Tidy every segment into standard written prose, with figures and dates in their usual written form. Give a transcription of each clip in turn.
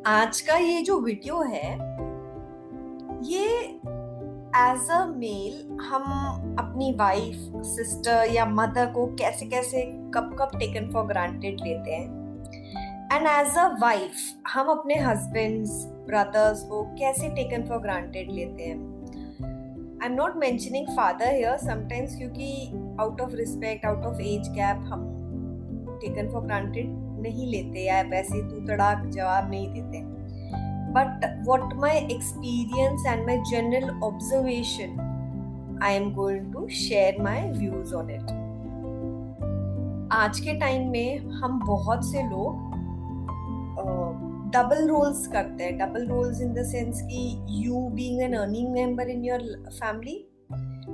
आज का ये जो वीडियो है, ये एज अ मेल हम अपनी वाइफ, सिस्टर या मदर को कैसे कैसे कब कब टेकन फॉर ग्रांटेड लेते हैं, एंड एज अ वाइफ हम अपने हस्बैंड्स, ब्रदर्स को कैसे टेकन फॉर ग्रांटेड लेते हैं। I am not mentioning father here sometimes, क्योंकि out of respect, out of age gap हम टेकन फॉर ग्रांटेड नहीं लेते या वैसे तू तड़ाक जवाब नहीं देते। But what my experience and my general observation, I am going to share my views on it. आज के टाइम में हम बहुत से लोग डबल रोल्स करते हैं। Double roles in the sense कि you being an earning member in your family,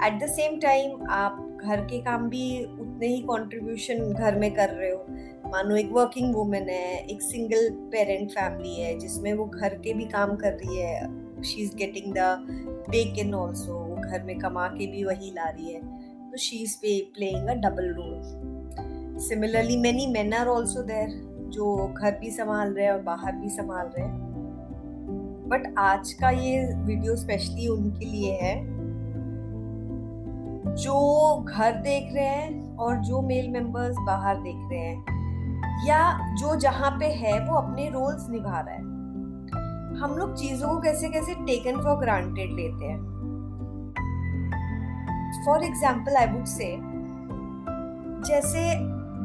at the same time आप घर के काम भी उतने ही कंट्रीब्यूशन घर में कर रहे हो। मानो एक वर्किंग वुमेन है, एक सिंगल पेरेंट फैमिली है जिसमें वो घर के भी काम कर रही है, she is getting the bake in also, वो घर में कमा के भी वही ला रही है, तो she is playing a double role. Similarly many men are also there जो घर भी संभाल रहे हैं और बाहर भी संभाल रहे हैं। बट आज का ये वीडियो स्पेशली उनके लिए है जो घर देख रहे हैं और जो मेल मेंबर्स बाहर देख रहे हैं, या जो जहां पे है वो अपने रोल्स निभा रहा है। हम लोग चीजों को कैसे कैसे टेकन फॉर ग्रांटेड लेते हैं। For example I would say, जैसे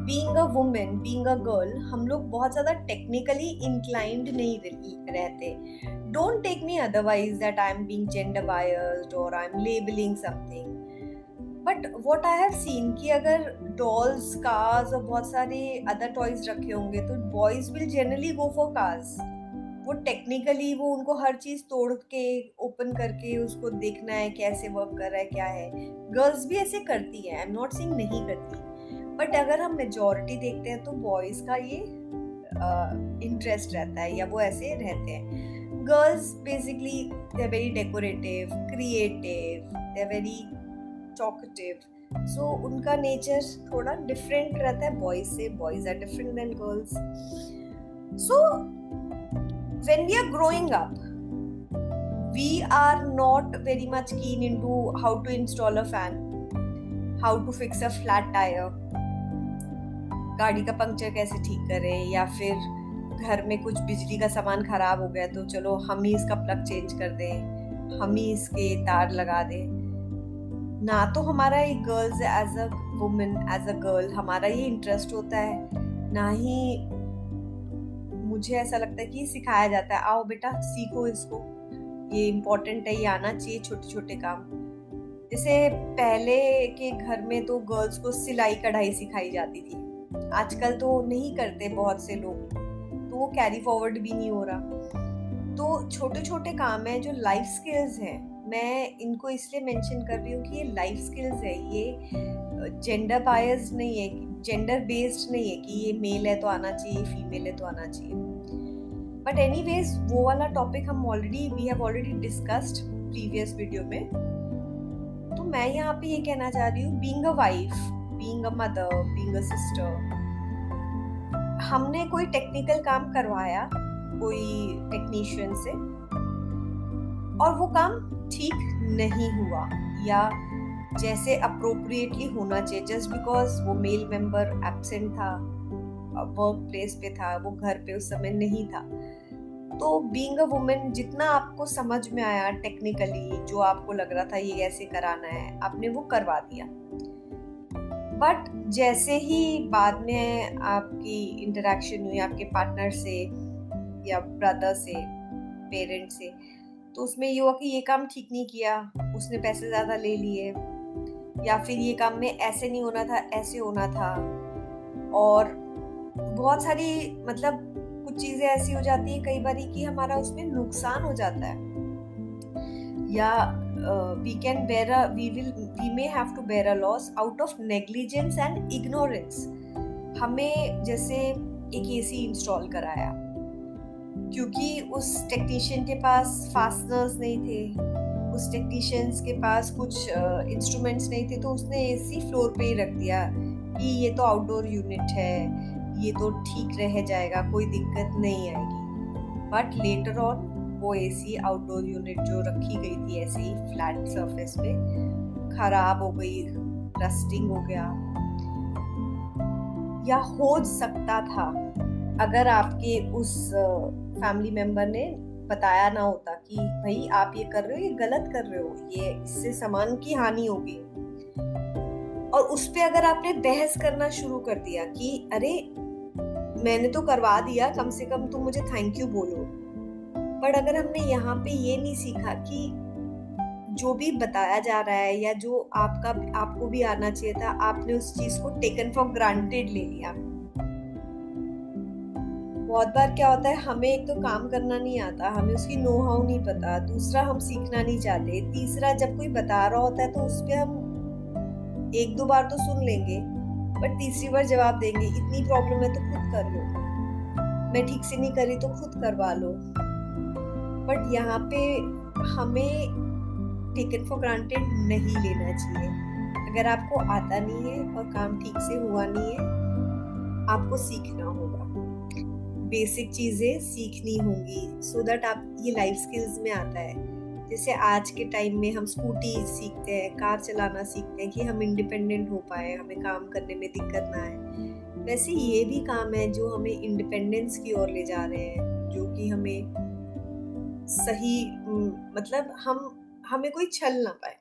being a women, being a girl, हम लोग बहुत ज्यादा टेक्निकली इंक्लाइंड नहीं रहते। Don't take me otherwise that I am being gender biased और I am labelling something, but what I have seen कि अगर डॉल्स, कार्स और बहुत सारे अदर टॉयज रखे होंगे तो boys will generally go for cars. वो टेक्निकली वो उनको हर चीज तोड़ के ओपन करके उसको देखना है कैसे वर्क कर रहा है, क्या है। गर्ल्स भी ऐसे करती है, आई एम नॉट सेइंग नहीं करती, बट अगर हम मेजोरिटी देखते हैं तो बॉयज का ये इंटरेस्ट रहता है या वो ऐसे रहते हैं। Girls basically they are very decorative, creative, they are very talkative, so उनका नेचर थोड़ा डिफरेंट रहता है बॉयज से। Boys are different then girls. So when we are growing up, we are not very much keen into how to install a fan, how to fix a flat tire, गाड़ी का puncture कैसे ठीक करें, या फिर घर में कुछ बिजली का सामान खराब हो गया तो चलो हम ही इसका प्लग चेंज कर दें, हम ही इसके तार लगा दें। ना तो हमारा एक girls as a women, as a girl हमारा ये इंटरेस्ट होता है, ना ही मुझे ऐसा लगता है कि सिखाया जाता है, आओ बेटा सीखो इसको, ये इम्पोर्टेंट है, ये आना चाहिए छोटे छोटे काम। जैसे पहले के घर में तो गर्ल्स को सिलाई कढ़ाई सिखाई जाती थी, आजकल तो नहीं करते बहुत से लोग, तो वो कैरी फॉरवर्ड भी नहीं हो रहा। तो छोटे छोटे काम है जो लाइफ स्किल्स हैं, मैं इनको इसलिए मेंशन कर रही हूँ कि ये लाइफ स्किल्स है, ये जेंडर बायस्ड नहीं है, जेंडर बेस्ड नहीं है कि ये मेल है तो आना चाहिए, फीमेल है तो आना चाहिए। बट एनीवेज वो वाला टॉपिक हम we have already discussed previous video में। तो मैं यहाँ पे ये कहना चाह रही हूँ, being a wife, being a mother, being a sister, हमने कोई टेक्निकल काम करवाया कोई टेक्नीशियन से और वो काम ठीक नहीं हुआ या जैसे अप्रोप्रिएटली होना चाहिए, जस्ट बिकॉज वो मेल मेंबर एब्सेंट था, वर्क प्लेस पे था, वो घर पे उस समय नहीं था, तो बीइंग अ वुमेन जितना आपको समझ में आया टेक्निकली, जो आपको लग रहा था ये ऐसे कराना है, आपने वो करवा दिया। बट जैसे ही बाद में आपकी इंटरेक्शन हुई आपके पार्टनर से या ब्रदर से, पेरेंट से, तो उसमें ये हुआ कि ये काम ठीक नहीं किया, उसने पैसे ज्यादा ले लिए, या फिर ये काम में ऐसे नहीं होना था, ऐसे होना था, और बहुत सारी मतलब कुछ चीजें ऐसी हो जाती है कई बार कि हमारा उसमें नुकसान हो जाता है, या we may have to bear a loss out of negligence and ignorance। हमें जैसे एक एसी इंस्टॉल कराया, क्योंकि उस टेक्नीशियन के पास फास्टनर्स नहीं थे, उस टेक्नीशियंस के पास कुछ इंस्ट्रूमेंट्स नहीं थे, तो उसने एसी फ्लोर पे ही रख दिया कि ये तो आउटडोर यूनिट है, ये तो ठीक रह जाएगा, कोई दिक्कत नहीं आएगी। बट लेटर ऑन वो एसी आउटडोर यूनिट जो रखी गई थी ऐसे ही फ्लैट सरफेस पे खराब हो गई, रस्टिंग हो गया। या हो सकता था अगर आपके उस फैमिली मेंबर ने बताया ना होता कि भाई आप ये कर रहे हो, ये गलत कर रहे हो, ये इससे सामान की हानि होगी, और उस पे अगर आपने बहस करना शुरू कर दिया कि अरे मैंने तो करवा दिया, कम से कम तुम मुझे थैंक यू बोलो। पर अगर हमने यहाँ पे ये नहीं सीखा कि जो भी बताया जा रहा है या जो आपको भी आना चाहिए था, आपने उस चीज को टेकन फॉर ग्रांटेड ले लिया। बहुत बार क्या होता है, हमें एक तो काम करना नहीं आता, हमें उसकी नो हाउ नहीं पता, दूसरा हम सीखना नहीं चाहते, तीसरा जब कोई बता रहा होता है तो उस पे हम एक दो बार तो सुन लेंगे, बट तीसरी बार जवाब देंगे इतनी प्रॉब्लम है तो खुद कर लो, मैं ठीक से नहीं करी तो खुद करवा लो। बट यहाँ पे हमें टेकन फॉर ग्रांटेड नहीं लेना चाहिए। अगर आपको आता नहीं है और काम ठीक से हुआ नहीं है, आपको सीखना होगा, बेसिक चीजें सीखनी होंगी सो दैट आप ये लाइफ स्किल्स में आता है। जैसे आज के टाइम में हम स्कूटी सीखते हैं, कार चलाना सीखते हैं कि हम इंडिपेंडेंट हो पाए, हमें काम करने में दिक्कत ना आए, वैसे ये भी काम है जो हमें इंडिपेंडेंस की ओर ले जा रहे हैं, जो कि हमें सही मतलब हमें कोई छल ना पाए।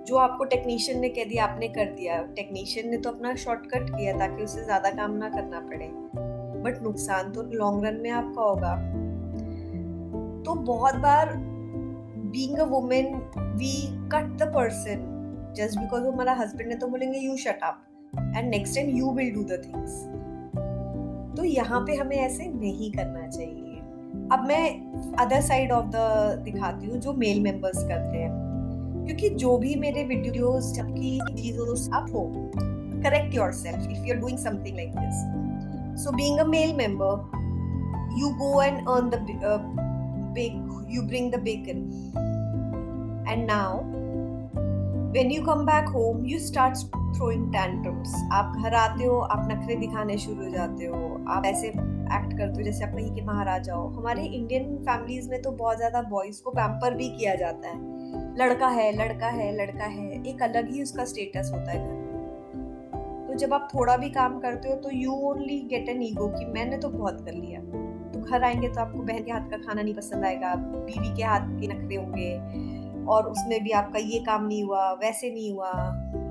जो आपको टेक्नीशियन ने कह दिया आपने कर दिया, टेक्नीशियन ने तो अपना शॉर्टकट किया ताकि उसे ज्यादा काम ना करना पड़े, बट नुकसान तो लॉन्ग रन में आपका होगा। तो बहुत बार being a women we cut the person just because वो हमारा हस्बैंड है तो बोलेंगे you shut up and next time you will do the things. तो यहाँ पे हमें ऐसे नहीं करना चाहिए। अब मैं अदर साइड ऑफ द दिखाती हूँ जो मेल मेंबर्स करते हैं, क्योंकि जो भी मेरे वीडियोस जबकि चीजों आप हो, correct yourself if you are doing something like this. So being a male member, you go and earn the you bring the bacon, and now when you come back home you start throwing tantrums। आप घर आते हो, आप नखरे दिखाने शुरू हो जाते हो, आप ऐसे एक्ट करते हो जैसे आप कहीं के महाराजा हो। हमारे इंडियन फैमिलीज में तो बहुत ज्यादा बॉयज को पैम्पर भी किया जाता है, लड़का है लड़का है लड़का है, एक अलग ही उसका स्टेटस होता है घर में। तो जब आप थोड़ा भी काम करते हो तो you only get an ego कि मैंने तो बहुत कर लिया। तो घर आएंगे तो आपको बहन के हाथ का खाना नहीं पसंद आएगा, बीवी के हाथ के नखरे होंगे, और उसमें भी आपका ये काम नहीं हुआ, वैसे नहीं हुआ,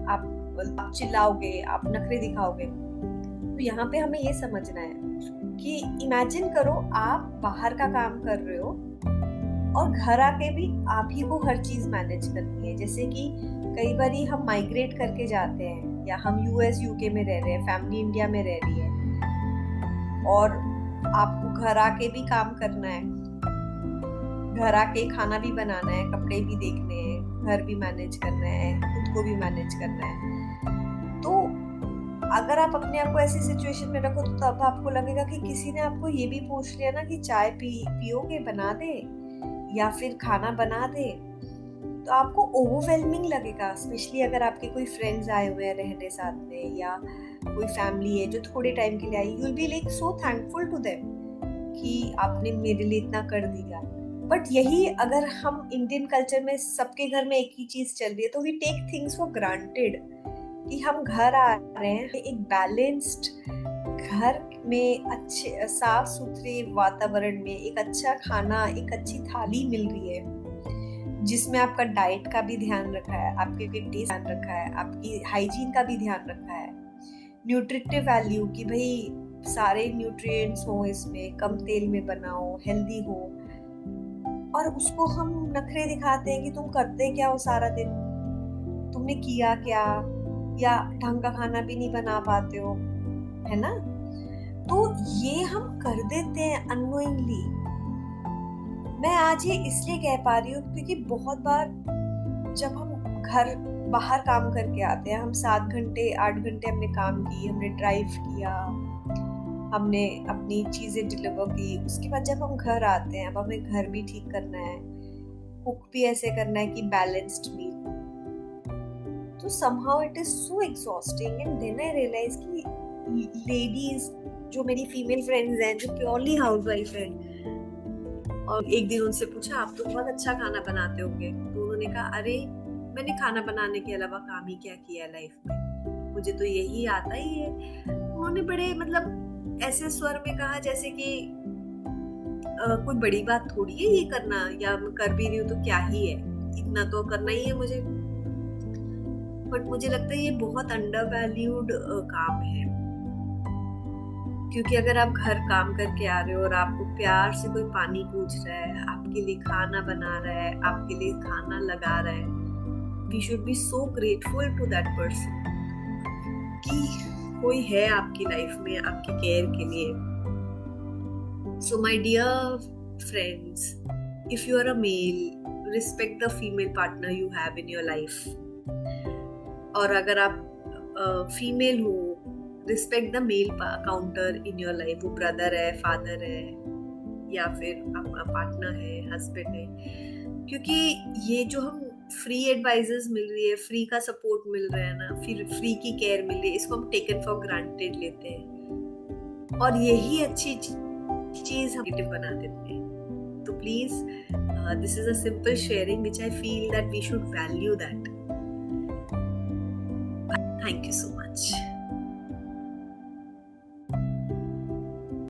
आप चिल्लाओगे, आप नखरे दिखाओगे। तो यहाँ पे हमें ये समझना है कि इमेजिन करो आप बाहर का काम कर रहे हो और घर आके भी आप ही को हर चीज मैनेज करनी है। जैसे कि कई बार हम माइग्रेट करके जाते हैं या हम यूएस यूके में रह रहे हैं, फैमिली इंडिया में रह रही है, और आपको घर आके भी काम करना है, घर आके खाना भी बनाना है, कपड़े भी देखने हैं, घर भी मैनेज करना है, खुद को भी मैनेज करना है। तो अगर आप अपने आप को ऐसी सिचुएशन में रखो तो तब आपको लगेगा कि किसी ने आपको ये भी पूछ लिया ना कि चाय पियोगे, बना दे, या फिर खाना बना दे, तो आपको ओवरवेलमिंग लगेगा। स्पेशली अगर आपके कोई फ्रेंड्स आए हुए हैं रहने साथ में, या कोई फैमिली है जो थोड़े टाइम के लिए I, you will be like so thankful to them कि आपने मेरे लिए इतना कर दिया। बट यही अगर हम इंडियन कल्चर में सबके घर में एक ही चीज चल रही है तो we take things for granted कि हम घर आ रहे हैं, एक बैलेंस्ड घर में अच्छे साफ सुथरे वातावरण में एक अच्छा खाना, एक अच्छी थाली मिल रही है जिसमें आपका डाइट का भी ध्यान रखा है, आपके टेस्ट ध्यान रखा है, आपकी हाइजीन का भी ध्यान रखा है, न्यूट्रिटिव वैल्यू कि भाई सारे न्यूट्रिएंट्स हो इसमें, कम तेल में बनाओ, हेल्दी हो। और उसको हम नखरे दिखाते हैं कि तुम करते क्या हो सारा दिन, तुमने किया क्या, या ढंग का खाना भी नहीं बना पाते हो, है ना। तो ये हम कर देते हैं अननोइंगली। मैं आज ये इसलिए कह पा रही हूँ क्योंकि बहुत बार जब हम घर बाहर काम करके आते हैं, हम 7 घंटे 8 घंटे हमने काम की, हमने ड्राइव किया, हमने अपनी चीजें डिलीवर की, उसके बाद जब हम घर आते हैं, अब हमें घर भी ठीक करना है, कुक भी ऐसे करना है कि बैलेंस्ड मील। तो somehow it is so exhausting, and then I realized कि लेडीज जो मेरी फीमेल फ्रेंड्स हैं जो प्योरली हाउसवाइफ हैं, और एक दिन उनसे पूछा आप तो बहुत अच्छा खाना बनाते होंगे, तो उन्होंने कहा अरे मैंने खाना बनाने के अलावा काम ही क्या किया लाइफ में, मुझे तो यही आता ही है। उन्होंने बड़े मतलब ऐसे स्वर में कहा जैसे कि कोई बड़ी बात थोड़ी है ये करना, या मैं कर भी रही हूँ तो क्या ही है, इतना तो करना ही है मुझे। बट मुझे लगता है ये बहुत अंडर वैल्यूड काम है, क्योंकि अगर आप घर काम करके आ रहे हो और आपको प्यार से कोई पानी पूछ रहा है, आपके लिए खाना बना रहा है, आपके लिए खाना लगा रहा है, we should be so grateful to that person कि कोई है आपकी लाइफ में आपकी केयर के लिए। So my dear friends, if you are a male, respect the female partner you have in your life, और अगर आप फीमेल हो, respect the male counter in your life, वो ब्रदर है, फादर है, या फिर आपका पार्टनर है, हस्बैंड है, क्योंकि ये जो हम फ्री एडवाइजेस मिल रही है, फ्री का सपोर्ट मिल रहा है ना, फिर फ्री की केयर मिल रही है, इसको हम टेकन फॉर ग्रांटेड लेते हैं, और यही अच्छी चीज हम नेगेटिव बना देते हैं। तो please this is a simple sharing which I feel that we should value that. Thank you so much.